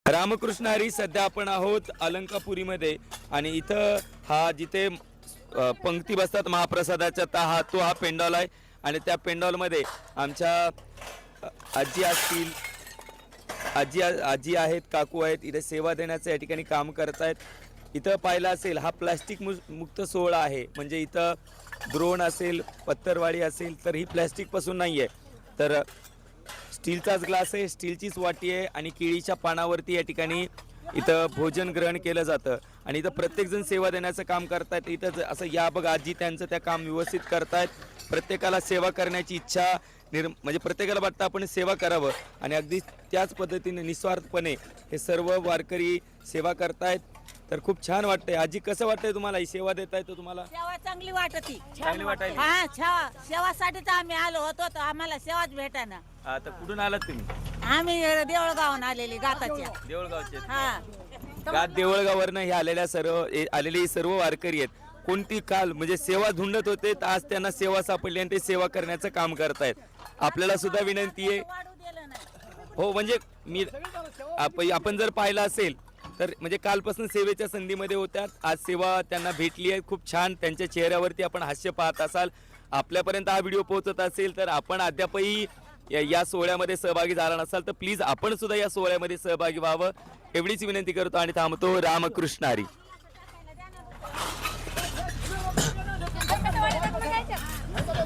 रामकृष्ण हरी. सध्या आपण आहोत अलंकापुरीमध्ये आणि इथं हा जिथे पंक्ती बसतात महाप्रसादाच्या हा पेंडॉल आहे आणि त्या पेंडॉलमध्ये आमच्या आजी असतील, आजी आहेत, काकू आहेत, इथे सेवा देण्याचं या ठिकाणी काम करतायत. इथं पाहिलं असेल हा प्लास्टिक मुक्त सोहळा आहे. म्हणजे इथं द्रोण असेल, पत्तरवाडी असेल तर ही प्लॅस्टिकपासून नाही आहे, तर स्टीलचाच ग्लास आहे, स्टीलचीच वाटी आहे आणि केळीच्या पानावरती या ठिकाणी इथं भोजन ग्रहण केलं जातं आणि इथं प्रत्येकजण सेवा देण्याचं काम करतायत. इथं असं या बघ आजी त्यांचं त्या काम व्यवस्थित करतायत. प्रत्येकाला सेवा करण्याची इच्छा म्हणजे प्रत्येकाला वाटतं आपण सेवा करावं आणि अगदी त्याच पद्धतीने निस्वार्थपणे हे सर्व वारकरी सेवा करतायत. तर खूप छान वाटतंय. आजी कसं वाटतंय तुम्हाला ही सेवा देताय तर तुम्हाला? सेवा चांगली वाटती. चांगली वाटायली? हा, सेवासाठीच आम्ही आलो होतो तर आम्हाला सेवाच भेटाना. आता कुठून आलात तुम्ही? आम्ही देवळगावून आलेली गाताच्या. देवळगावचे. हा, देवळगाववरनं हे आलेले सर्व वारकरी आहेत. कोणती काल म्हणजे सेवा धुंडत होते तर आज त्यांना सेवा सापडली आणि ते सेवा करण्याचं काम करतायत. आपल्याला सुद्धा विनंती आहे. वाढू दिलं नाही. हो म्हणजे आपण जर पाहिलं असेल तर म्हणजे कालपासून सेवेच्या संधीमध्ये होत्या, आज सेवा त्यांना भेटली आहे. खूप छान त्यांच्या चेहऱ्यावरती आपण हास्य पाहत असाल. आपल्यापर्यंत हा व्हिडिओ पोहोचत असेल तर आपण अद्यापही या सोहळ्यामध्ये सहभागी झाला नसाल तर प्लीज आपण सुद्धा या सोहळ्यामध्ये सहभागी व्हावं एवढीच विनंती करतो आणि थांबतो. रामकृष्ण हरी.